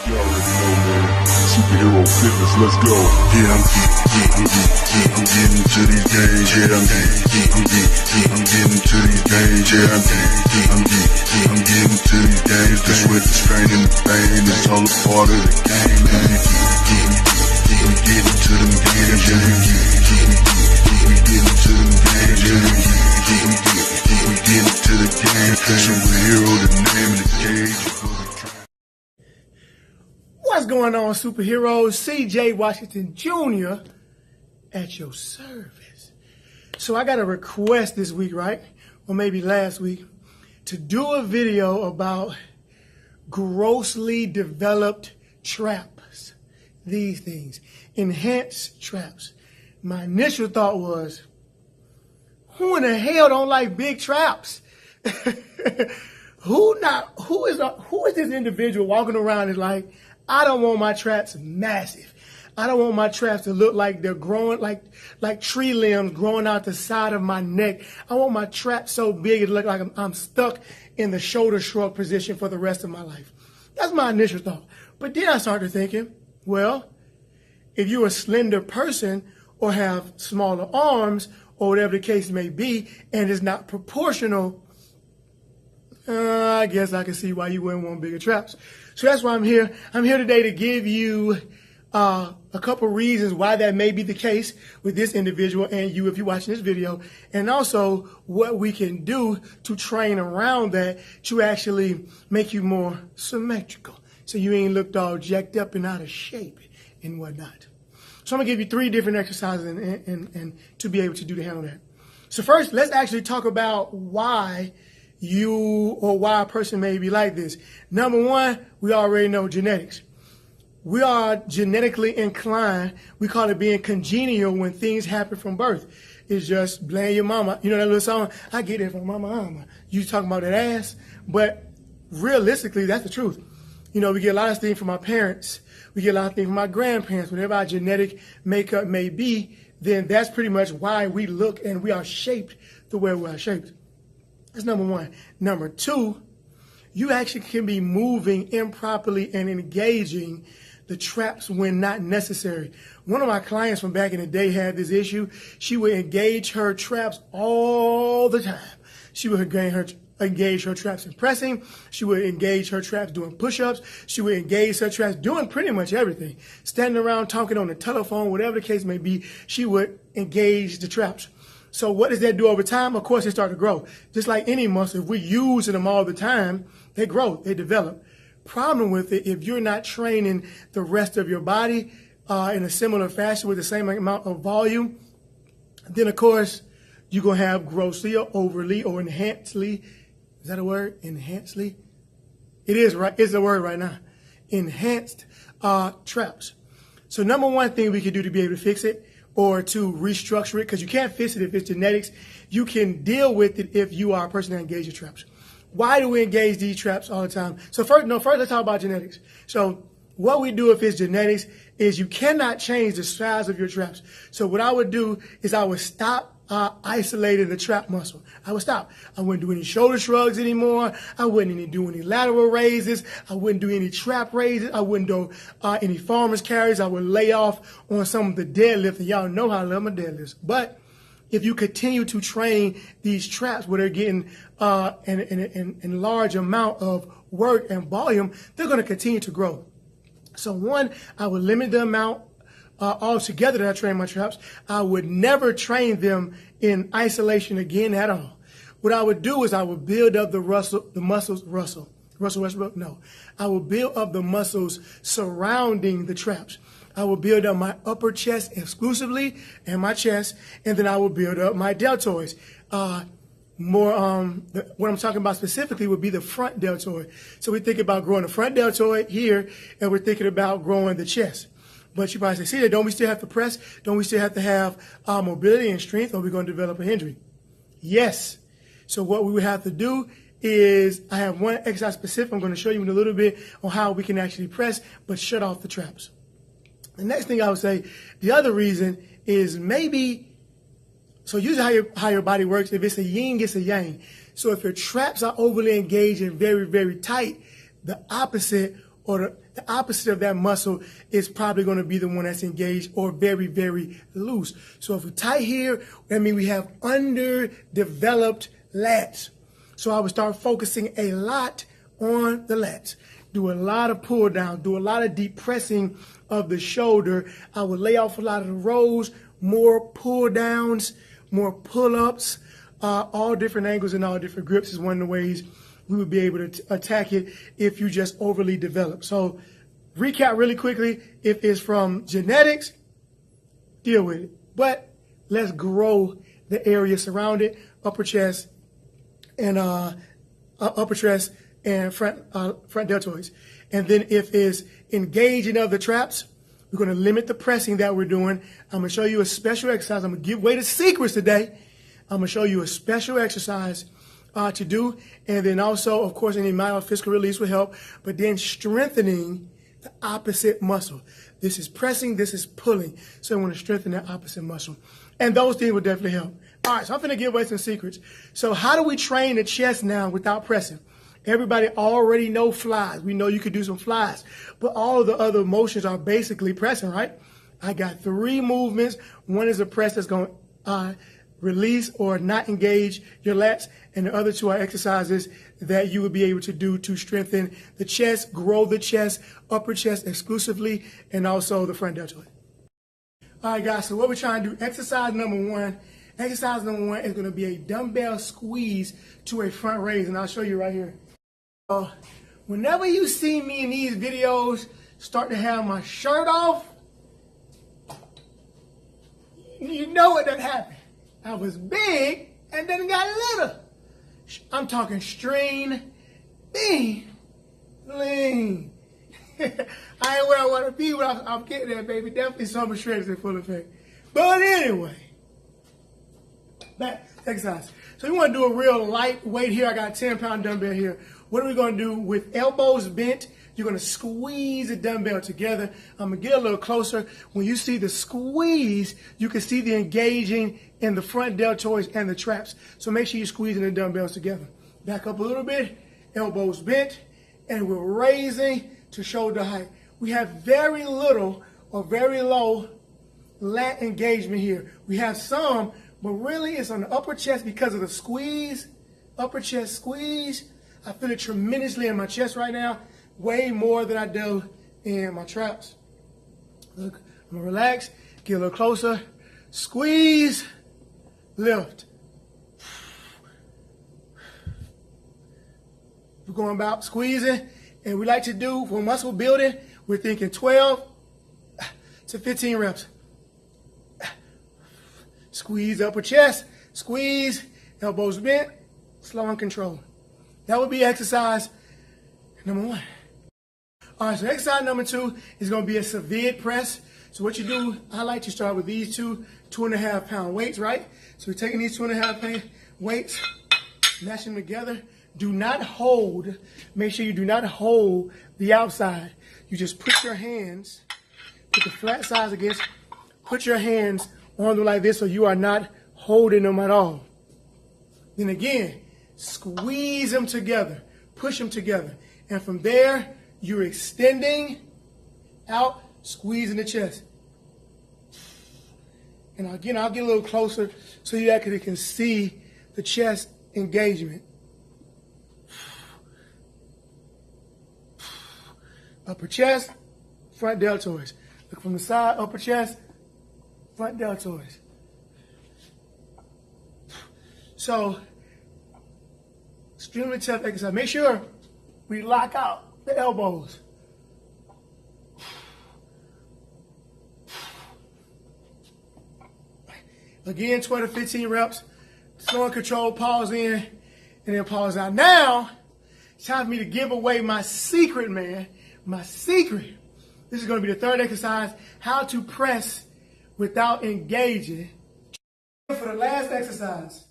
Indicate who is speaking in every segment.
Speaker 1: You already know, man. Superhero fitness, let's go. Yeah, I'm getting to these games. Yeah, I'm getting to these games. Yeah, I'm getting to these games. The sweat, the strain, and the pain, it's all a part of the game. I'm getting to them games. Yeah, we getting to them games. Yeah, we getting to the game. Superhero, the name of the cage.
Speaker 2: What's going on, superheroes? CJ Washington Jr. at your service. So I got a request this week, right? Or maybe last week, to do a video about grossly developed traps. These things, enhanced traps. My initial thought was, who in the hell don't like big traps? Who is this individual walking around and like, I don't want my traps massive. I don't want my traps to look like they're growing like tree limbs growing out the side of my neck. I want my traps so big it look like I'm stuck in the shoulder shrug position for the rest of my life. That's my initial thought. But then I started thinking, well, if you're a slender person or have smaller arms or whatever the case may be, and it's not proportional, I guess I can see why you wouldn't want bigger traps. So that's why I'm here. I'm here today to give you a couple reasons why that may be the case with this individual and you if you're watching this video, and also what we can do to train around that to actually make you more symmetrical so you ain't looked all jacked up and out of shape and whatnot. So I'm gonna give you 3 different exercises and to be able to handle that. So first, let's actually talk about why a person may be like this. Number one, we already know genetics. We are genetically inclined. We call it being congenial when things happen from birth. It's just blame your mama. You know that little song? I get it from my mama. You talking about that ass? But realistically, that's the truth. You know, we get a lot of things from our parents. We get a lot of things from our grandparents. Whatever our genetic makeup may be, then that's pretty much why we look and we are shaped the way we are shaped. That's number one. Number two, you actually can be moving improperly and engaging the traps when not necessary. One of my clients from back in the day had this issue. She would engage her traps all the time. She would engage her traps in pressing. She would engage her traps doing push-ups. She would engage her traps doing pretty much everything. Standing around talking on the telephone, whatever the case may be, she would engage the traps. So what does that do over time? Of course, they start to grow. Just like any muscle, if we're using them all the time, they grow, they develop. Problem with it, if you're not training the rest of your body in a similar fashion with the same amount of volume, then of course, you're going to have grossly or overly or enhancedly. Is that a word? Enhancedly? It is, right? It's a word right now. Enhanced traps. So number one thing we can do to be able to fix it, or to restructure it, because you can't fix it if it's genetics. You can deal with it if you are a person that engages traps. Why do we engage these traps all the time? So first let's talk about genetics. So what we do if it's genetics is you cannot change the size of your traps. So what I would do is I would stop isolating the trap muscle. I would stop. I wouldn't do any shoulder shrugs anymore. I wouldn't do any lateral raises. I wouldn't do any trap raises. I wouldn't do any farmer's carries. I would lay off on some of the deadlifts. And y'all know how I love my deadlifts. But if you continue to train these traps where they're getting in large amount of work and volume, they're going to continue to grow. So one, I would limit the amount altogether that I train my traps. I would never train them in isolation again at all. What I would do is I would build up the muscles. Russell Westbrook? No. I will build up the muscles surrounding the traps. I will build up my upper chest exclusively and my chest, and then I will build up my deltoids. What I'm talking about specifically would be the front deltoid. So we think about growing the front deltoid here, and we're thinking about growing the chest. But you probably say, don't we still have to press? Don't we still have to have mobility and strength, or are we going to develop an injury? Yes. So what we would have to do is, I have one exercise specific I'm going to show you in a little bit on how we can actually press, but shut off the traps. The next thing I would say, the other reason is maybe, so usually how your body works, if it's a yin, it's a yang. So if your traps are overly engaged and very, very tight, the opposite or the opposite of that muscle is probably going to be the one that's engaged or very, very loose. So if we're tight here, that means we have underdeveloped lats. So I would start focusing a lot on the lats. Do a lot of pull down, do a lot of deep pressing of the shoulder. I would lay off a lot of the rows, more pull downs, more pull-ups, all different angles and all different grips is one of the ways we would be able to attack it if you just overly develop. So recap really quickly, if it's from genetics, deal with it. But let's grow the area surrounding upper chest and front deltoids. And then if it's engaging other traps, we're going to limit the pressing that we're doing. I'm going to show you a special exercise. I'm going to give away the secrets today. I'm going to show you a special exercise to do. And then also, of course, any mild physical release will help. But then strengthening the opposite muscle. This is pressing, this is pulling. So I want to strengthen that opposite muscle. And those things will definitely help. All right, so I'm going to give away some secrets. So how do we train the chest now without pressing? Everybody already know flies. We know you could do some flies. But all of the other motions are basically pressing, right? I got 3 movements. One is a press that's going to release or not engage your lats. And the other 2 are exercises that you would be able to do to strengthen the chest, grow the chest, upper chest exclusively, and also the front deltoid. All right, guys, so what we're trying to do, exercise number 1. Exercise number 1 is going to be a dumbbell squeeze to a front raise, and I'll show you right here. Whenever you see me in these videos start to have my shirt off, you know what that happened. I was big and then it got little. I'm talking strain, lean. I ain't where I want to be, but I'm getting there, baby. Definitely summer shredders in full effect. But anyway, back exercise. So you want to do a real light weight here. I got a 10-pound dumbbell here. What are we going to do? With elbows bent, you're going to squeeze the dumbbell together. I'm going to get a little closer. When you see the squeeze, you can see the engaging in the front deltoids and the traps. So make sure you're squeezing the dumbbells together. Back up a little bit, elbows bent, and we're raising to shoulder height. We have very little or very low lat engagement here. We have some, but really it's on the upper chest because of the squeeze, upper chest squeeze. I feel it tremendously in my chest right now, way more than I do in my traps. Look, I'm gonna relax, get a little closer, squeeze, lift. We're going about squeezing, and we like to do for muscle building, we're thinking 12 to 15 reps. Squeeze upper chest, squeeze, elbows bent, slow and controlled. That would be exercise number 1. All right, so exercise number 2 is going to be a severe press. So what you do, I like to start with these 2.5-pound weights, right? So we're taking these 2.5-pound weights, mash them together. Do not hold, make sure you do not hold the outside. You just put your hands, put the flat sides against, put your hands on them like this so you are not holding them at all. Then again, squeeze them together, push them together. And from there, you're extending out, squeezing the chest. And again, I'll get a little closer so you actually can see the chest engagement. Upper chest, front deltoids. Look from the side, upper chest, front deltoids. So, extremely tough exercise. Make sure we lock out the elbows. Again, 12 to 15 reps. Slow and control, pause in, and then pause out. Now, it's time for me to give away my secret, man. My secret. This is going to be the 3rd exercise, how to press without engaging. For the last exercise.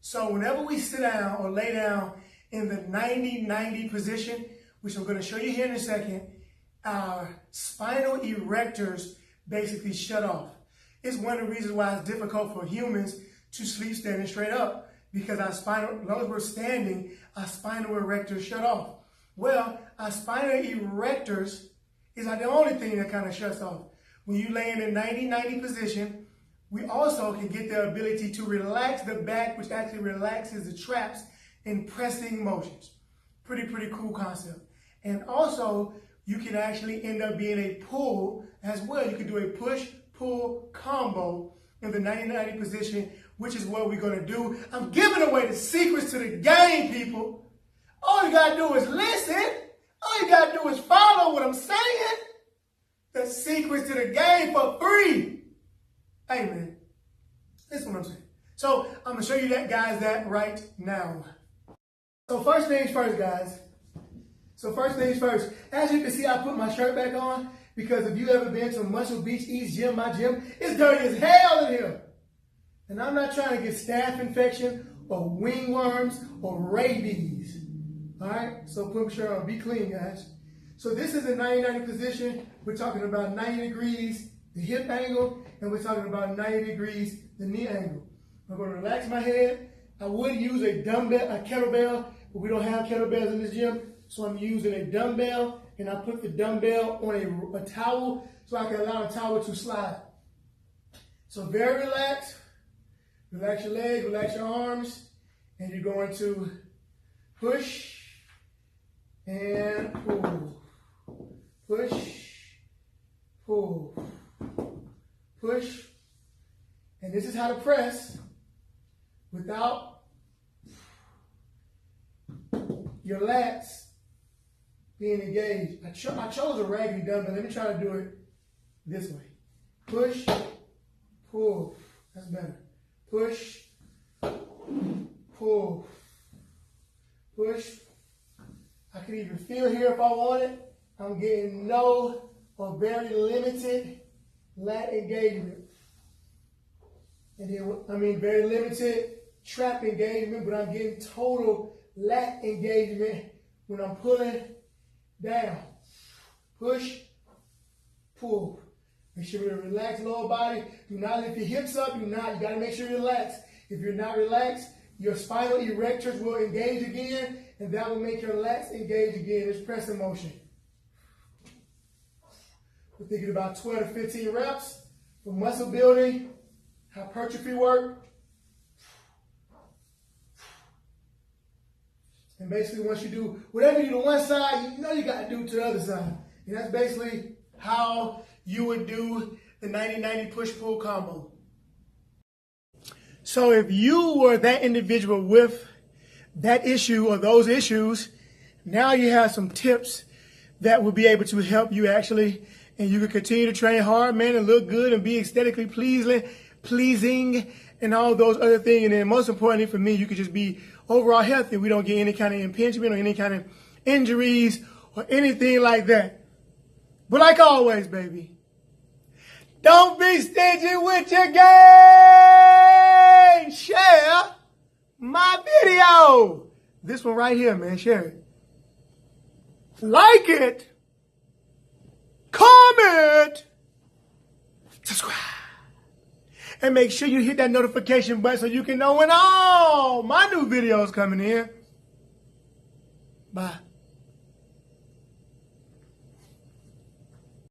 Speaker 2: So whenever we sit down or lay down in the 90-90 position, which I'm going to show you here in a second, our spinal erectors basically shut off. It's one of the reasons why it's difficult for humans to sleep standing straight up, because our spinal, as long as we're standing, our spinal erectors shut off. Well, our spinal erectors is not the only thing that kind of shuts off. When you lay in a 90-90 position, we also can get the ability to relax the back, which actually relaxes the traps in pressing motions. Pretty cool concept. And also, you can actually end up being a pull as well. You can do a push-pull combo in the 90-90 position, which is what we're going to do. I'm giving away the secrets to the game, people. All you got to do is listen. All you got to do is follow what I'm saying. The secrets to the game for free. Hey, man. Listen what I'm saying. So I'm going to show you that, guys, that right now. So first things first, guys. As you can see, I put my shirt back on because if you ever been to Muscle Beach East Gym, my gym, it's dirty as hell in here. And I'm not trying to get staph infection or wingworms or rabies. All right? So put my shirt on. Be clean, guys. So this is a 90-90 position. We're talking about 90 degrees, the hip angle, and we're talking about 90 degrees, the knee angle. I'm going to relax my head. I would use a kettlebell, but we don't have kettlebells in this gym. So I'm using a dumbbell, and I put the dumbbell on a towel so I can allow the towel to slide. So very relaxed. Relax your legs, relax your arms, and you're going to push and pull. Push, pull, push. And this is how to press without your lats being engaged. I chose a raggedy dumbbell. Let me try to do it this way. Push, pull. That's better. Push, pull, push. I can even feel here if I want it. I'm getting no or very limited lat engagement. And then, very limited trap engagement, but I'm getting total lat engagement when I'm pulling down. Push, pull. Make sure you relax lower body. Do not lift your hips up. You got to make sure you're relaxed. If you're not relaxed, your spinal erectors will engage again, and that will make your lats engage again. It's pressing motion. We're thinking about 12 to 15 reps for muscle building, hypertrophy work. And basically, once you do whatever you do to one side, you know you got to do to the other side. And that's basically how you would do the 90-90 push-pull combo. So if you were that individual with that issue or those issues, now you have some tips that will be able to help you actually, and you can continue to train hard, man, and look good and be aesthetically pleasing and all those other things. And then most importantly for me, you could just be overall healthy. We don't get any kind of impingement or any kind of injuries or anything like that. But like always, baby, don't be stingy with your game. Share my video. This one right here, man. Share it. Like it. Comment. Subscribe. And make sure you hit that notification button so you can know when all my new videos coming in. Bye.